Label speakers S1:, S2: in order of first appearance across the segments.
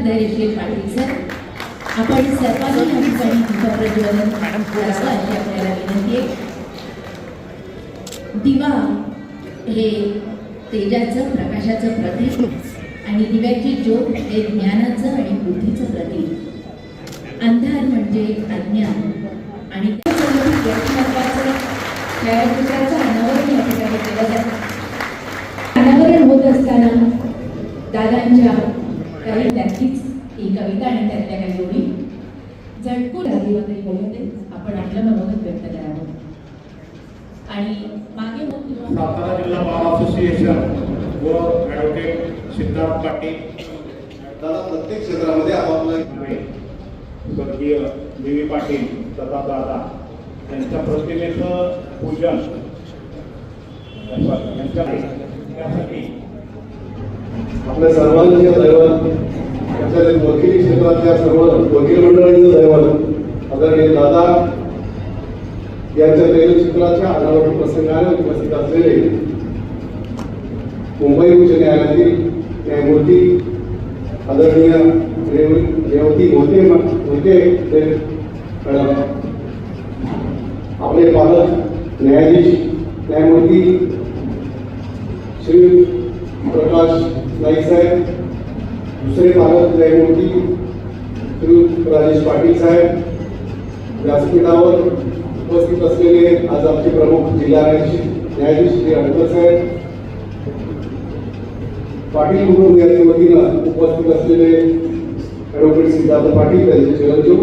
S1: Dhairyashil Patil sir, आपण सर्वांनी या ठिकाणी दीपप्रज्वलन करावं अशी आपल्याला विनंती आहे. दिवा हे तेजाचं प्रकाशाचं प्रतीक आणि दिव्याची ज्योत हे ज्ञानाचं आणि बुद्धीचं प्रतीक. अंधार म्हणजे अज्ञान आणि व्यक्तिमत्वाचं छायाचित्राचं अनावरण या ठिकाणी केलं जातं. अनावरण होत असताना दादांच्या काही त्यातलीच ही कविता आणि त्यातल्या काही ओळी झटकून आधीमध्ये बोलते आपण आपलं मनोगत व्यक्त करावं. आणि मागे
S2: सातारा जिल्हा बार असोसिएशन व ॲडव्होकेट सिद्धार्थ पाटील दादा प्रत्येक क्षेत्रामध्ये आपापला स्वर्गीय देवी पाटील तथा दादा यांच्या प्रतिमेचं पूजन त्यासाठी
S3: आपल्या सर्वांचे दैवत वकिली क्षेत्रातल्या सर्व वकील मंडळींचं दैवत आदरणीय दादा यांच्या तैलचित्राच्या अनावरण प्रसंगाने उपस्थित असलेले मुंबई उच्च न्यायालयातील न्यायमूर्ती आदरणीय रेवती होते मॅडम, आपले पालक न्यायाधीश न्यायमूर्ती श्री प्रकाश नाईक साहेब, दुसरे पालक न्यायमूर्ती श्री राजेश पाटील साहेब, व्यासपीठावर उपस्थित असलेले आज आमचे प्रमुख जिल्हा न्यायाधीश श्री आडकर साहेब, पाटील कुटुंबियांच्या वतीनं उपस्थित असलेले ॲडव्होकेट सिद्धार्थ पाटील त्यांचे चिरंजीव,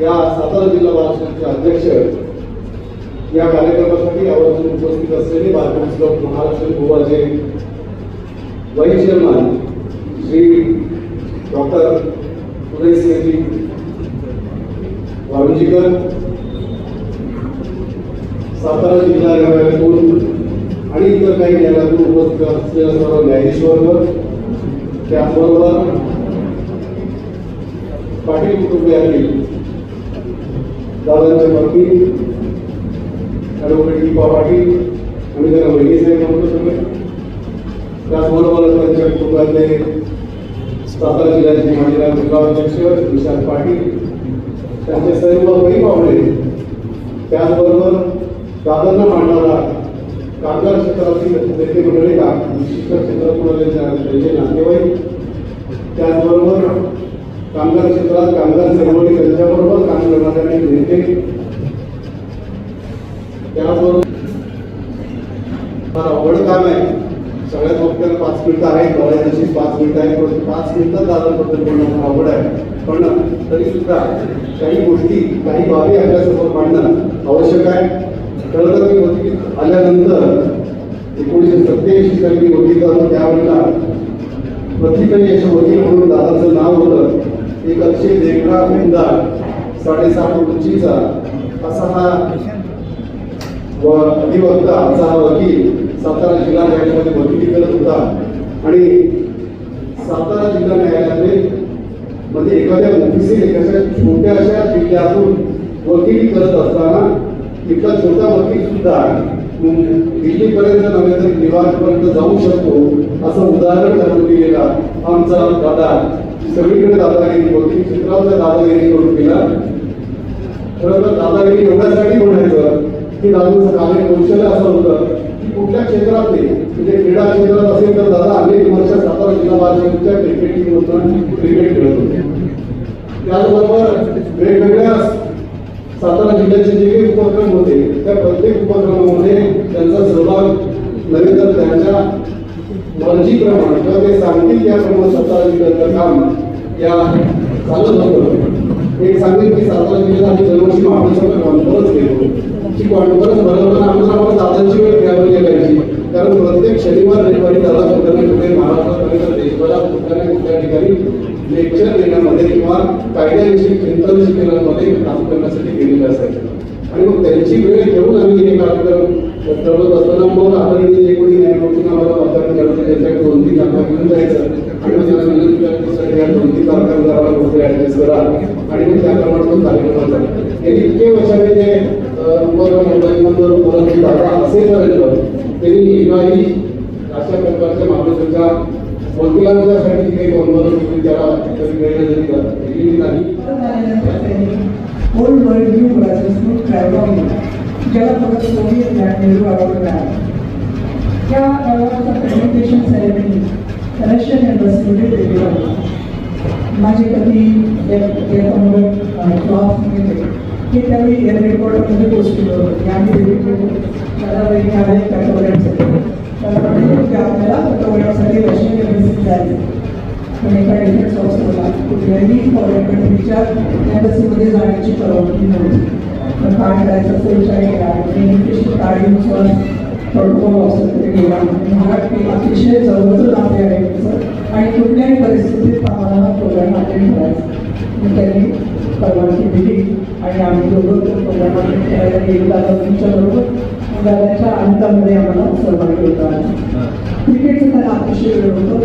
S3: या सातारा जिल्हा महाराष्ट्राचे अध्यक्ष, या कार्यक्रमासाठी आवर्जून उपस्थित असलेले भारतीय महाराष्ट्र भूभाचे वाईस चेअरमन श्री डॉक्टर उदयनर वारुंजीकर, सातारा जिल्हा न्यायालयातून आणि इतर काही न्यायालयातून उपस्थित असलेल्या सर्व न्यायाधीश वर्ग, त्याचबरोबर पाटील कुटुंबियांनी दादांच्या पत्नी ॲडव्होकेट दीपा पाटील आणि त्यांना वहिनी साहेब म्हणतो सगळे, त्याचबरोबर त्यांच्या कुटुंबातले सातारा जिल्ह्याचे माजी अध्यक्ष विशाल पाटील, त्यांचे सर्व वही पाहुणे, त्याचबरोबर दादांना मांडणारा कामगार क्षेत्रातील नेते मंडळी, शिक्षक क्षेत्रात त्यांचे नातेवाईक, त्याचबरोबर कामगार क्षेत्रात कामगार चळवळी त्यांच्याबरोबर काम करणारे नेते, त्याचबरोबर अवघड काम आहे. सगळ्यात मोठ्याला 5 मिनिटं आहेत, बऱ्याच दिवशी 5 मिनिटं आहेत, 5 मिनिटात दादांबद्दल बोलणं अवघड आहे. पण तरी सुद्धा काही गोष्टी काही बाबी आपल्यासमोर मांडणं आवश्यक आहे. खरं तर मी वकील आल्यानंतर 1987 साली मी वकील झालो, त्यावेळेला प्रतिकयश वकील म्हणून दादाचं नाव होतं. एक अतिशय देखणा उमदार 7.5 उंचीचा असा हा अधिवक्ता, असा हा वकील सातारा जिल्हा न्यायालयामध्ये वकिली करत होता. आणि सातारा जिल्हा न्यायालयामध्ये मध्ये एखाद्या ऑफिसर एखाद्या छोट्याशा जिल्ह्यातून वकिली करत असताना इतका छोटा वकील सुद्धा दिल्लीपर्यंत नव्हे तर निवासपर्यंत जाऊ शकतो असं उदाहरण ठरवून दिलेला आमचा दादा. सगळीकडे दादागिरी, वकील क्षेत्राचा दादागिरी करून गेला. खरं तर दादागिरी एवढ्यासाठी म्हणायचं की दादाचं कार्य कौशल्य असं होतं की कुठल्या क्षेत्रात नाही, म्हणजे क्रीडा क्षेत्रात असेल तर दादा अनेक वर्ष सातारा जिल्हा बालशाळेच्या क्रिकेट टीममधून क्रिकेट खेळत होते. त्याचबरोबर वेगवेगळ्या सातारा जिल्ह्याचे जे काही उपक्रम होते त्या प्रत्येक उपक्रमामध्ये त्यांचा सहभाग नव्हे तर त्यांच्या मर्जीप्रमाणे किंवा ते सांगतील त्याप्रमाणे सातारा जिल्ह्याचं काम या चालत होतं. एक सांगेल की सातारा जिल्ह्यात आम्ही दरवर्षी महाराष्ट्राला कॉन्फरन्स घेतो. ती कॉन्फरन्स भरवताना आम्हाला दादांची वेळ घ्यावी लागायची, कारण प्रत्येक शनिवार रविवारी दादा कुठे महाराष्ट्रात देशभरात कुठल्या ठिकाणी लेक्चर देण्यामध्ये किंवा कायद्याविषयी चिंतन शिकवण्यामध्ये काम करण्यासाठी गेलेले असायचे. आणि मग त्यांची वेळ घेऊन आम्ही हे कार्यक्रम ठरवत असताना मग आदरणीय जे कोणी न्यायमूर्तींना आम्हाला मतदान करायचं त्याच्याकडे 2-3 तारखा घेऊन जायचं आणि मग त्यांना विनंती करायची या 2-3 तारखा जरा गोष्टी ऍडजस्ट करा आणि मग त्याप्रमाणे तो कार्यक्रम झाला. हे इतके वर्षाने जे उपक्रम दादा असेपर्यंत त्यांनी काही अशा प्रकारच्या माणसांच्या वकिलांच्यासाठी काही बंधनं तुम्ही त्याला कधी मिळणं जरी केलेली नाही.
S4: Old world new Brazil travel ज्याला फक्त सोव्हिएत नेहरू आवडला आहे. त्या अवॉर्डचा प्रेझेंटेशन सेरेमनी रशियन एम्बसीमध्ये दिलेला होता. माझे कधी क्लास मिळते की त्यावेळी एअर रिपोर्टरमध्ये पोस्टिंग होती. आम्ही मला वेगळी आले कॅटोग्राफसाठी की आपल्याला फोटोग्राफसाठी रशियन एम्बसीत जायचं. पण एका डिफेन्स ऑफिसरला कुठल्याही फॉरेन कंट्रीच्या एम्बसीमध्ये जाण्याची परवानगी नव्हती. तर काय करायचं असा विचार केला. इन्व्हिटेशन कार्ड घेऊन प्रोटोकॉल ऑफिसरकडे गेला. मला की अतिशय जवळचं नाते आहे त्याचं आणि कुठल्याही परिस्थितीत आम्हाला प्रोग्राम अटेंड करायचा. मग त्यांनी परवानगी दिली आणि आम्ही दोघं प्रोग्राम अटेंड करायला गेलो. दादा तुमच्याबरोबर दादाच्या अंतामध्ये आम्हाला सहभागी होता. क्रिकेटचं त्यांना अतिशय वेळ होतं.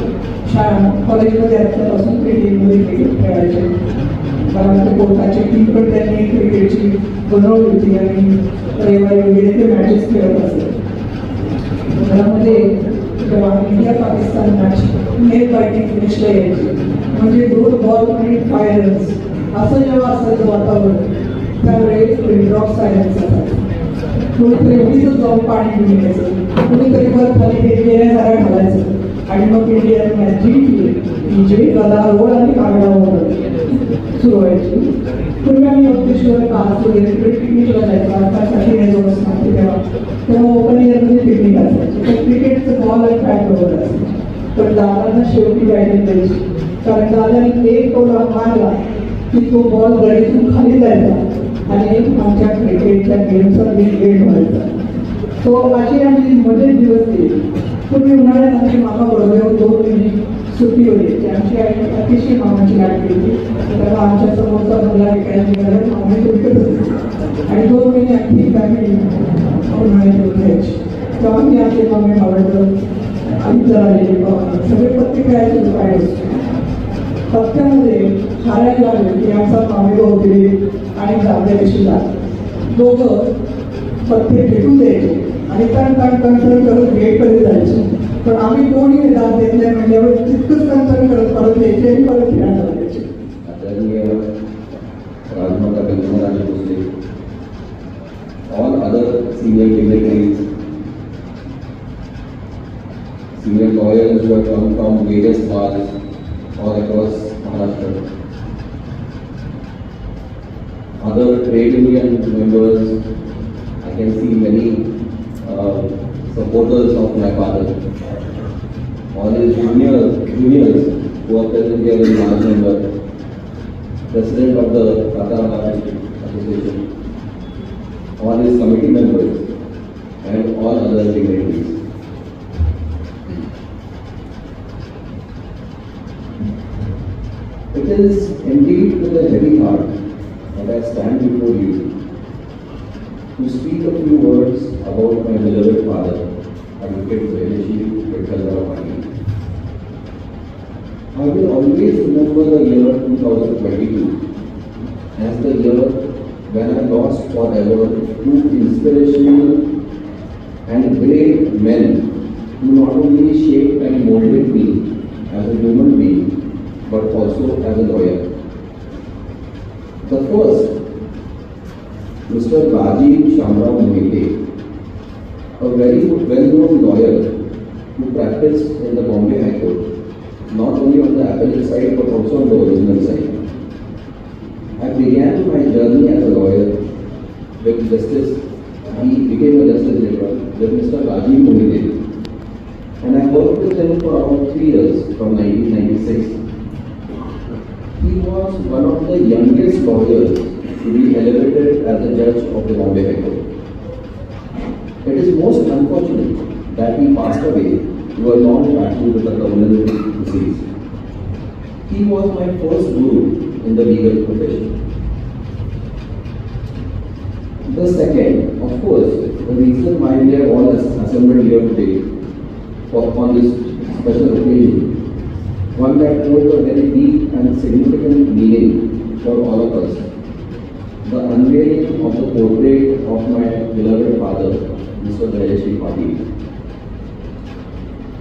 S4: शाळा कॉलेजमध्ये असल्यापासून ते टीममध्ये क्रिकेट खेळायचे. कारण ते कोर्टाची टीम पण त्यांनी क्रिकेटची बनवली होती आणि रविवारी वगैरे ते मॅचेस खेळत असत. घरामध्ये जेव्हा India Pakistan match nail biting फिनिशला यायची म्हणजे 2 बॉल आणि 5 रन्स असं जेव्हा असायचं वातावरण त्यावेळेस ड्रॉप सायलेन्स असायचं. कोणीतरी उगीच जाऊन पाणी घेऊन यायचं, कोणीतरी बर्फ खाली गेल्यासारा घालायचं आणि मग इंडियाने मॅच जिंकली. विजयी गदारोळ आणि कागडावर सुरू व्हायची. पूर्वी आम्ही योगेश्वर कास वगैरे तिकडे पिकनिकला जायचो. आतासाठी हे जोर सांगते तेव्हा ओपन इयरमध्ये पिकनिक असायची. तर क्रिकेटचं बॉल आणि बॅट बरोबर असायचं. पण दादांना शेवटी बॅटिंग द्यायची. कारण दादाने एक टोला मारला की तो बॉल गळीतून खाली जायचा आणि आमच्या क्रिकेटच्या गेमचा गेट व्हायचा. तो अशी आमची मजेत दिवस गेली. पूर्वी उन्हाळ्यात आमची मामा बरोबर 2 महिने सुट्टी होती. आमची आई अतिशय मामाची लाटली होती. तेव्हा आमच्या समोरचा बंगला विकायची गरज मामी तुटत होती आणि 2 महिने अख्खी फॅमिली उन्हाळ्यात येऊन घ्यायची. तेव्हा मी आमचे मामे आवडतं आमचं आलेले सगळे पत्ते खेळायचे काय असतो. पत्त्यामध्ये हारायला लागले की आमचा मामे होते आणि जागेशी जात दोघं पत्ते फेकून द्यायचे आणि कण करत गेटमध्ये जायचे. पण आम्ही कोणी दाद देत नाही म्हणल्यावर तितकंच कण करत परत यायचे आणि परत फिरायला लागायचे.
S5: आदरणीय राजमाता कल्पना Bhosle, all other senior dignitaries, senior lawyers who have come from various parts all across Maharashtra, other trade union members, I can see many supporters of my father, all his juniors who are present here in large number, president of the Tata Association, all his committee members, and all other dignitaries. It is indeed with a heavy heart that I stand before you to speak a few words about my beloved father, Advocate छ.कल. I will always remember the year 2022 as the year when I lost forever 2 inspirational and great men who not only shaped and molded me as a human being but also as a lawyer. The first, Mr. Rajiv Shamrao Mohite, a very well-known lawyer who practiced in the Bombay High Court, not only on the appellate side but also on the original side. I began my journey as a lawyer with justice. He became a justice later with Mr. Rajiv Mohite, and I worked with him for around 3 years from 1996. He was one of the youngest lawyers to be elevated as a judge of the Bombay High Court. It is most unfortunate that he passed away to a long battle with a terminal disease. He was my first guru in the legal profession. The second, of course, the reason why we are all assembled here today on this special occasion, one that holds a very deep and significant meaning for all of us. The unveiling of the portrait of my beloved father, Mr. Patil.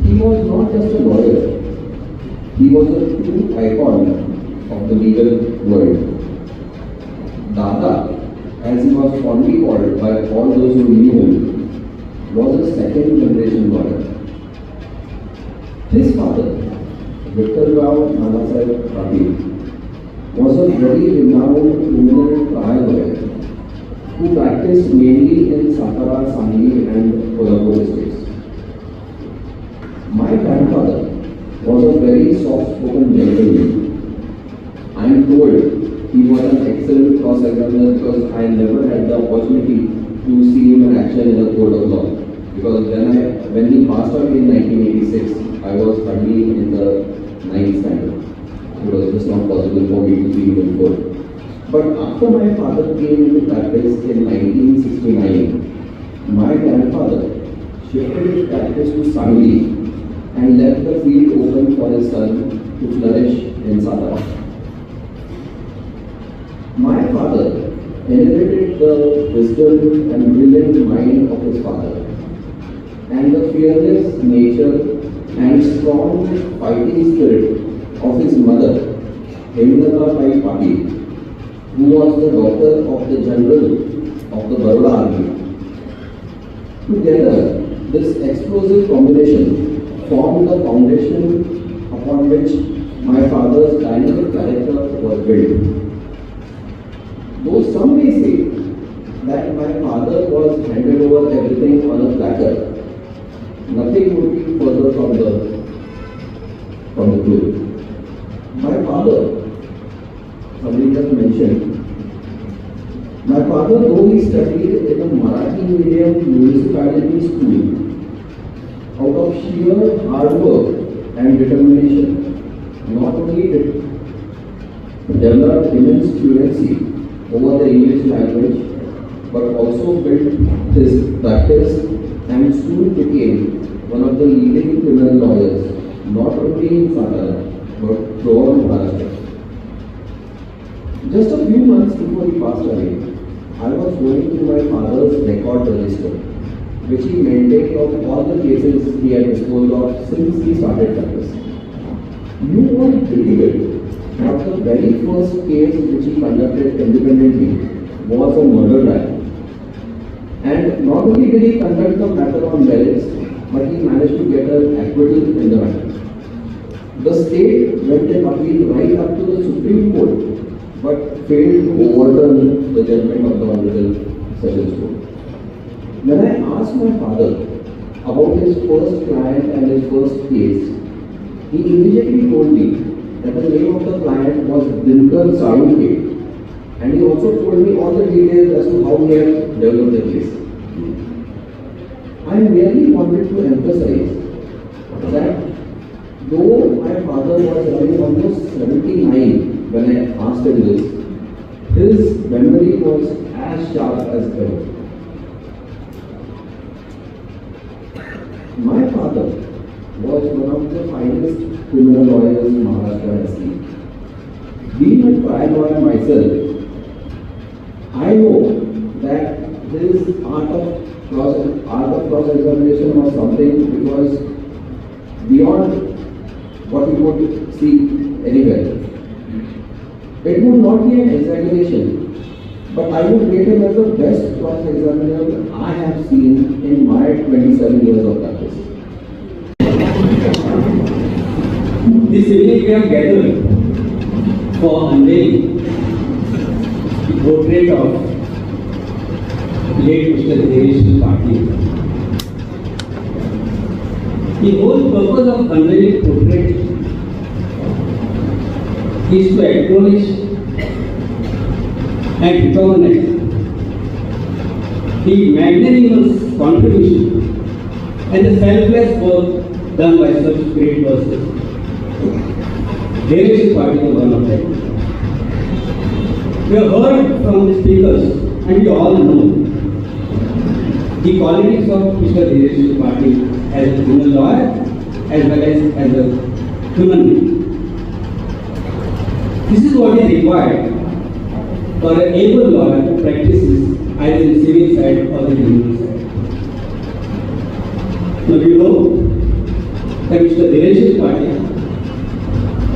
S5: He was not just a lawyer, He was a true icon of the legal world. Dada, as he was fondly called by all those who knew him, was a second generation lawyer. His father, Victor Rao Nanasaheb Patil, was a very renowned criminal trial lawyer who practiced mainly in Satara, Sangli and Kolhapur states. My grandfather was a very soft-spoken gentleman. I am told he was an excellent cross-examiner because I never had the opportunity to see him in action in a court of law. Because when he passed out in 1986, I was hardly in the 9th standard. It was just not possible for me to see him in court. But after my father came into practice in 1969, my grandfather shifted his practice to Sangli and left the field open for his son to flourish in Satara. My father inherited the wisdom and brilliant mind of his father and the fearless nature and strong fighting spirit of his mother, Hemlata Patil, who was the daughter of the general of the Baroda army. Together, this explosive combination formed the foundation upon which my father's dynamic character was built. Though some may say that my father was handed over everything on a platter, nothing would be further from the truth. My father, somebody just mentioned, my father, though he studied in a Marathi medium municipality school, out of sheer hard work and determination, not only developed immense fluency over the English language, but also built his practice and soon became one of the leading criminal lawyers, not only in Satara, but throughout Maharashtra. Just a few months before he passed away, I was going through my father's record register, which he maintained of all the cases he had disposed of since he started practice. You won't believe it, but the very first case which he conducted independently was a murder trial. And not only did he conduct the matter on merits, but he managed to get an acquittal in the matter. The state went an appeal right up to the Supreme Court, but failed to overturn the judgment of the Honorable Sessions Court. When I asked my father about his first client and his first case, he immediately told me that the name of the client was Dinkar Sarunke, and he also told me all the details as to how he had developed the case. I merely wanted to emphasize that though my father was already almost 79 when I asked him this, his memory was as sharp as ever. My father was one of the finest criminal lawyers Maharashtra has seen. Being a trial lawyer myself, I know that his art of cross-examination was something which was beyond what you would see anywhere. It would not be an exaggeration, but I would rate him as the best cross-examiner I have seen in my 27 years of practice.
S6: This evening we have gathered for unveiling the portrait of late Mr. Udaynar Patil. The whole purpose of unveiling portrait is to acknowledge and recognize the magnanimous contribution and the selfless work done by such great persons. Udaynar Patil was one of them. We have heard from the speakers and we all know the qualities of Mr. Udaynar Patil as a criminal lawyer as well as a human being. This is what is required for an able lawyer to practice either in civil side or the criminal side. Now you know that Mr. Udaynar Patil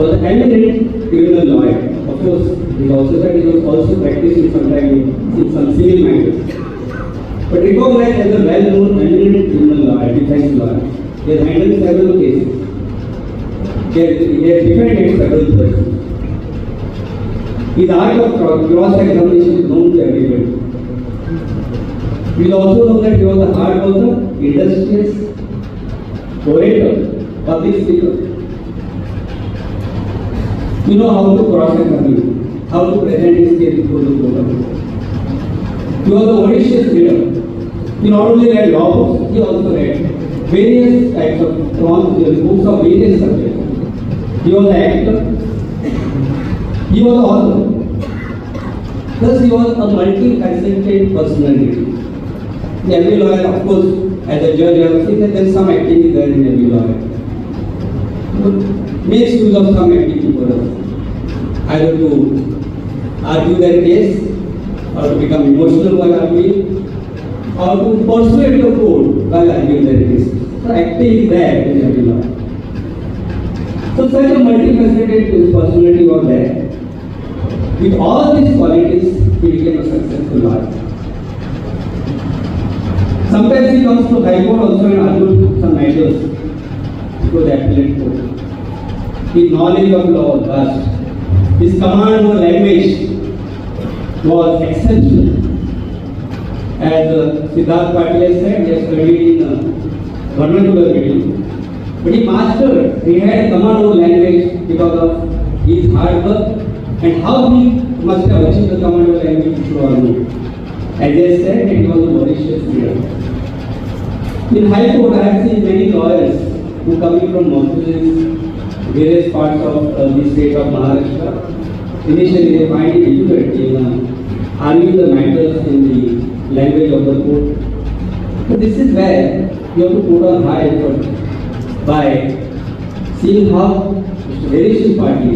S6: was an eminent criminal lawyer. Of course, he also said he was also practicing sometimes in some civil matters. But recognized as a well-known eminent criminal lawyer, defense lawyer, he has handled several cases. He has defended several persons. His art of cross-examination is known to everybody. We also know that he was a hard worker, industrious, orator, public speaker. We know how to cross-examine, how to present his case before the court. He was a voracious reader. He not only read law books, he also read various types of books of various subjects. He was an actor. He was an author. Thus, he was a multi-faceted personality. Every lawyer, of course, as a judge, I would say that there is some activity there in every lawyer. Makes use of some activity for us, either to argue their case, or to become emotional while arguing, or to persuade the court while arguing their case. So, activity is there in every lawyer. So, such a multifaceted personality was there. With all these qualities, he became a successful lawyer. Sometimes he comes to High Court also and argues some matters before the appellate court. His knowledge of law was vast. His command over language was exceptional. As Siddharth Patil has said, he has studied in vernacular medium. But he mastered, he had command over language because of his hard work and how he must have achieved the command over language through our move. As I said, he was a voracious reader. In High Court, I have seen many lawyers who coming from Mosques, various parts of the state of Maharashtra. Initially, they find it difficult in arguing the matters in the language of the court. But this is where you have to put on high effort by seeing how Mr. Deresh's party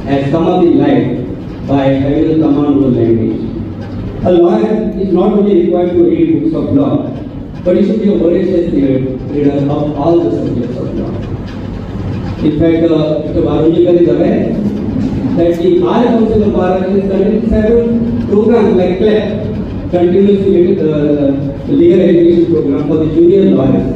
S6: has come up in life by having a command over language. A lawyer is not only required to read books of law, but he should be a voracious reader of all the subjects of law. In fact, Mr. Varunjikar is aware that the Bar Council of Maharashtra is conducting several programs like CLEP, continuously legal education program for the junior lawyers.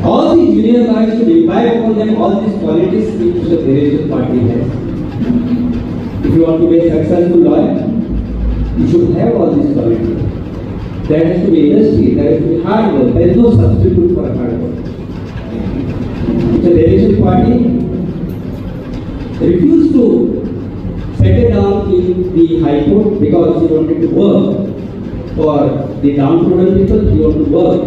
S6: All these junior lawyers should imbibe upon them all these qualities which Mr. Deresh's party has. If you want to be a successful lawyer, you should have all these qualities. There has to be industry, there has to be hard work. There is no substitute for hard work. Mr. Deresh's party refused to settle down in the High Court because he wanted to work for the downtrodden people. He wanted to work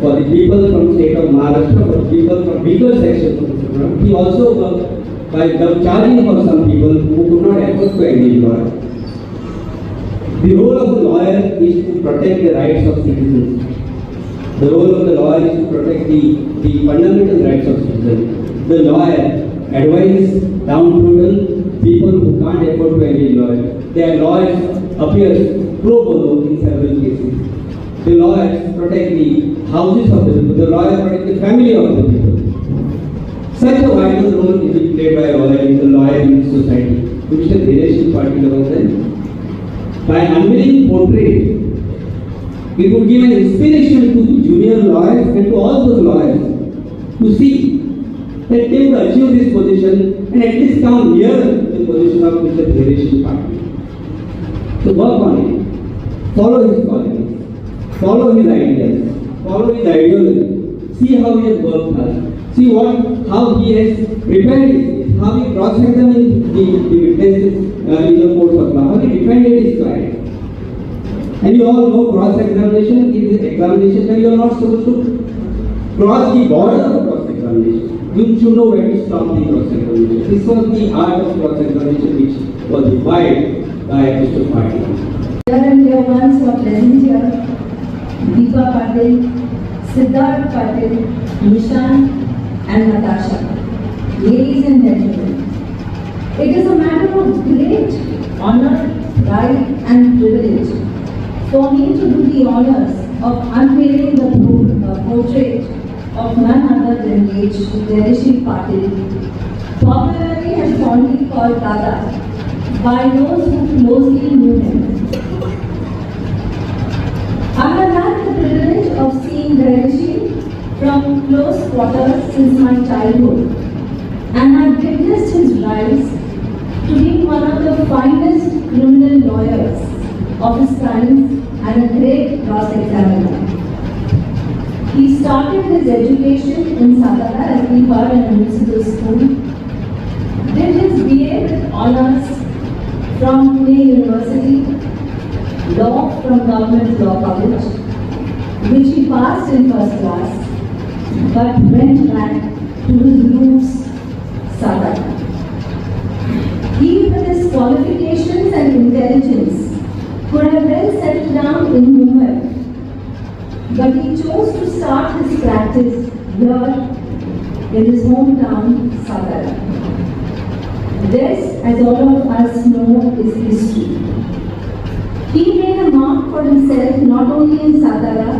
S6: for the people from state of Maharashtra, for the people from weaker sections of the country. He also worked by charging for some people who could not afford to engage lawyer. The role of the lawyer is to protect the rights of citizens. The role of the lawyer is to protect the fundamental rights of citizens. The lawyer advises downtrodden people who can't afford to engage lawyers. Their lawyers appear pro bono in several cases. The lawyers protect the houses of the people. The lawyers protect the family of the people. Such a vital role is being played by a lawyer in the lawyer in society. Mr. Deresh's party was there. By unveiling portrait, it would give an inspiration to the junior lawyers and to all those lawyers to see that they would achieve this position and at least come near the position of Mr. Deresh's party. So work on it, follow his qualities, follow his ideas, follow his ideology, see how he has worked hard, see how he has prepared his, how he cross-examined the witnesses in the courts of law, how he defended his client. And you all know cross-examination is an examination that you are not supposed to cross the border of cross-examination. You should know where to stop the cross-examination. This was the art of cross-examination which was defined by Mr. Patil.
S7: Dear and dear ones who are present here, Deepa Patil, Siddharth Patil, Nishan and Natasha. Ladies and gentlemen, it is a matter of great honor, pride and privilege for me to do the honors of unveiling the portrait of none other than late Shri Patil, popularly and fondly called Dada by those who closely knew him. I have had the privilege of seeing Rishi from close quarters since my childhood, and have witnessed his rise to be one of the finest criminal lawyers of his time and a great cross-examiner. He started his education in Satara as we heard in a municipal school, did his BA with honors from Pune University, law from Government Law College, which he passed in first class, but went back to his roots, Satara. He, with his qualifications and intelligence, could have well settled down in Mumbai, but he chose to start his practice here in his hometown, Satara. This, as all of us know, is history. He made a mark for himself not only in Satara,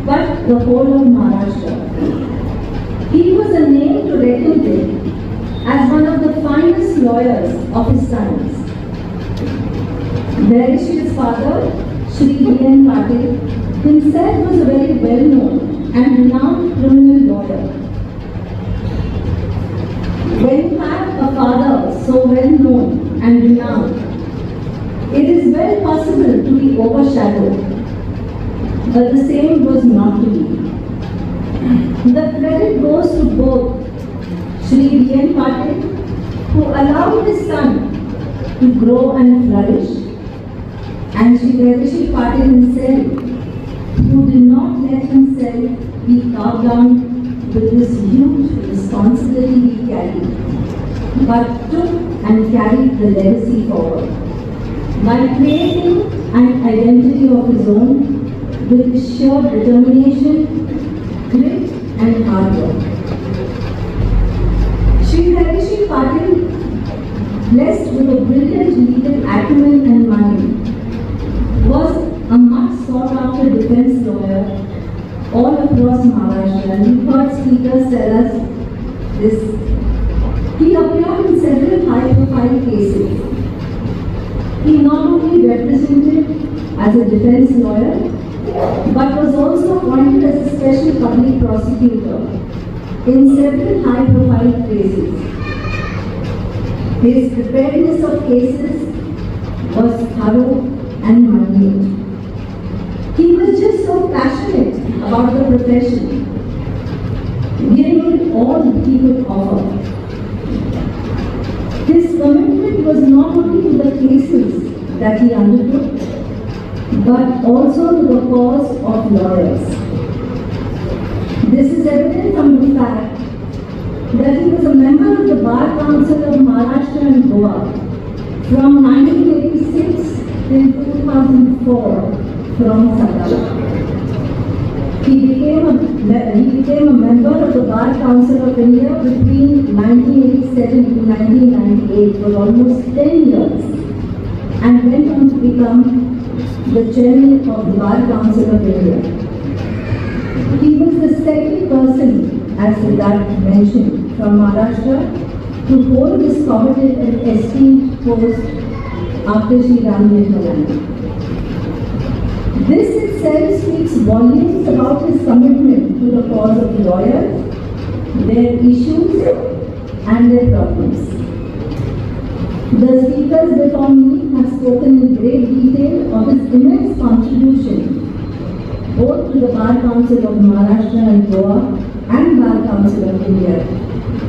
S7: but the whole of Maharashtra. He was a name to reckon with as one of the finest lawyers of his times. His father, Shri D.N. Patil, himself was a very well-known and renowned criminal lawyer. When you have a father so well-known and renowned, it is well possible to be overshadowed, but the same was not to be. The credit goes to both Shri D.N. Patil, who allowed his son to grow and flourish, and Shri Patil himself, who did not let himself be carved down with this huge responsibility he carried, but took and carried the legacy forward by creating an identity of his own with sheer determination, grit and hard work. Shri Patil, blessed with a brilliant legal acumen and mind, was a much sought after defense lawyer all across Maharashtra, and we heard speakers tell us this. He appeared in several high-profile cases. He not only represented as a defense lawyer, but was also appointed as a special public prosecutor in several high-profile cases. His preparedness of cases was thorough and minute. He was just so passionate about the profession, giving it all he could offer. His commitment was not only to the cases that he undertook, but also to the cause of lawyers. This is evident from the fact that he was a member of the Bar Council of Maharashtra and Goa from 1986 till 2004 from Satara. He became a member of the Bar Council of India between 1987 to 1998 for almost 10 years, and went on to become the chairman of the Bar Council of India. He was the second person, as Siddharth mentioned, from Maharashtra to hold this coveted and esteemed post after Sri Ram. This itself speaks volumes about his commitment to the cause of lawyers, their issues and their problems. The speakers before me have spoken in great detail of his immense contribution both to the Bar Council of Maharashtra and Goa and Bar Council of India,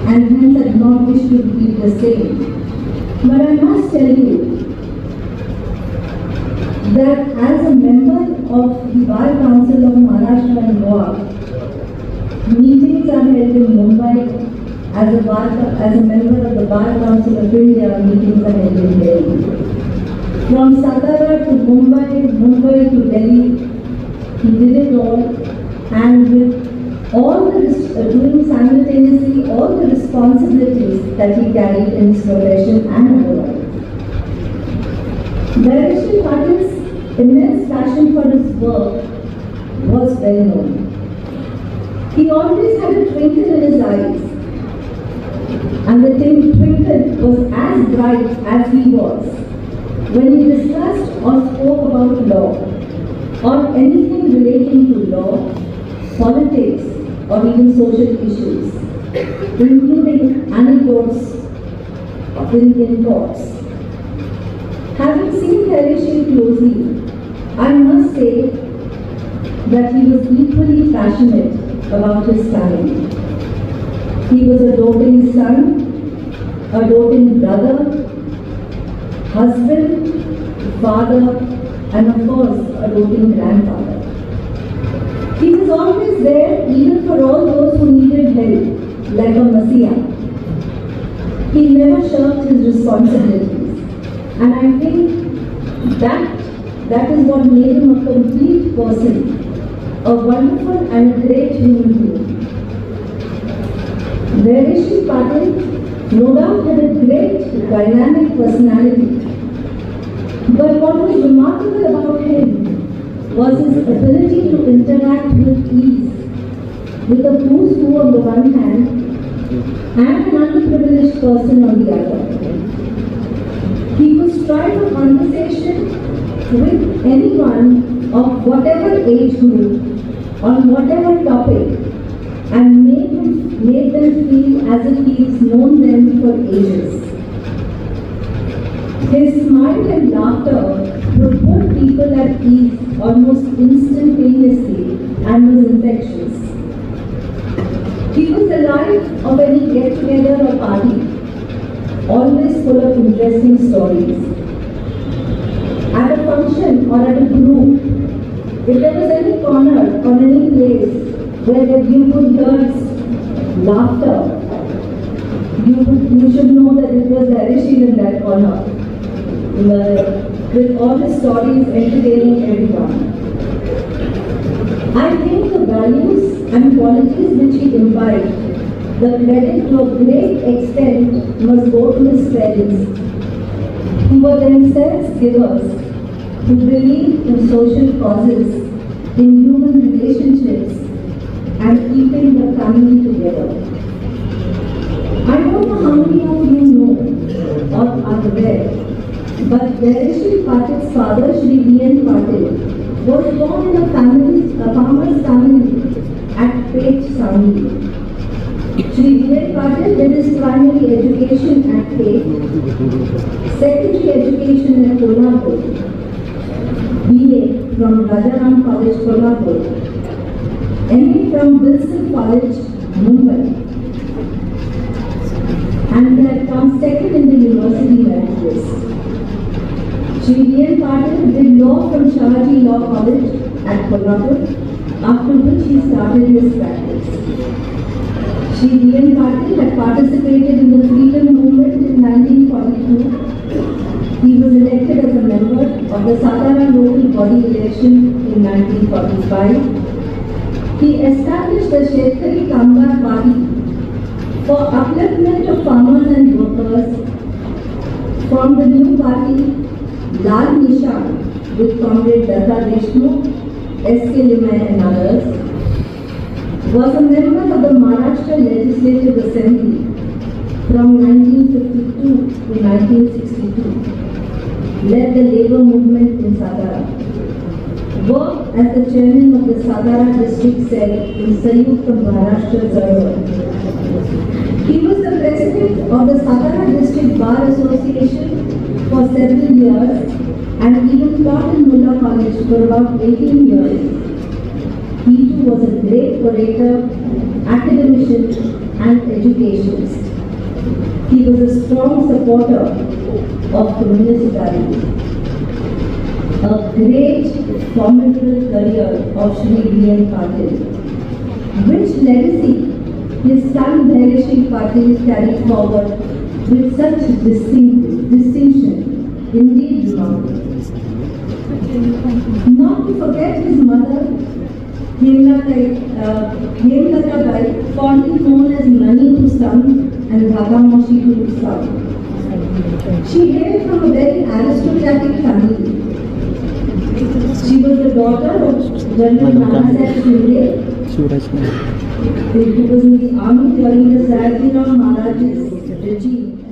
S7: and hence I do not wish to repeat the same. But I must tell you that as a member of the Bar Council of Maharashtra and Goa, meetings are held in Mumbai. As a member of the Bar Council of India, meetings are held in Delhi. From Satara to Mumbai to Delhi, he did it all, and with all doing simultaneously all the responsibilities that he carried in his profession and otherwise. Shri Patil's immense passion for his work was well known. He always had a twinkle in his eyes, and the twinkle was as bright as he was when he discussed or spoke about law or anything relating to law, politics, or even social issues, including anecdotes in courts. Having seen Harish closely, I must say that he was equally passionate about his family. He was a doting son, a doting brother, husband, father, and of course, a doting grandfather. He was always there even for all those who needed help, like a messiah. He never shirked his responsibilities, and I think that is what made him a complete person, a wonderful and a great human being. Harish Patil no doubt had a great dynamic personality, but what was remarkable about him was his ability to interact with ease with the who's who on the one hand and an underprivileged person on the other. He could strike a conversation with anyone of whatever age group on whatever topic and made them feel as if he's known them for ages. His smile and laughter would put people at ease almost instantaneously and was infectious. He was the life of any get-together or party, always full of interesting stories. At a function or at a group, if there was any corner or any place where you could hear laughter, you should know that it was Harish in that corner, with all his stories entertaining everyone. I think the values and qualities which he imbibed, the credit to a great extent must go to his parents, who were themselves givers, who believed in social causes, in human relationships, and keeping the family together. I don't know how many of you know or are aware, but Harish Patil's father, Shri V.N. Patil, was born in a farmer's family at Pech, Sangli. Shri V.N. Patil did his primary education at Pech, secondary education at Kolhapur, B.A. from Rajaram College, Kolhapur, M.A. from Wilson College, Mumbai, and he had come second in the university merit list. Shri V.N. Patil did law from Shavaji Law College at Kolhapur, after which he started his practice. Shri V.N. Patil had participated in the freedom movement in 1942. He was elected as a member of the Satara local body election in 1945. He established the Shetkari Kamgar Party for upliftment of farmers and workers. From the new party, Lal Nishan with Comrade Datta Deshmukh, S.K. Limay and others, was a member of the Maharashtra Legislative Assembly from 1952 to 1962, led the labour movement in Satara, worked as the chairman of the Satara district cell in Sanyukta Maharashtra Chळवळ. He was the president of the Satara District Bar Association for several years and even taught in Mullah College for about 18 years. He too was a great orator, academician and educationist. He was a strong supporter of communist values. A great formidable career of Shri V.N. Patil, which legacy his son Harish Patil carried forward with such distinction, indeed remarkable. Not to forget his mother, Hemlata Bai, fondly known as Nani to some and Dhagamoshi to some. She hailed from a very aristocratic family. She was the daughter of General Nana Sahib Shinde, He was in the army during the Sayajirao Maharaj's regime.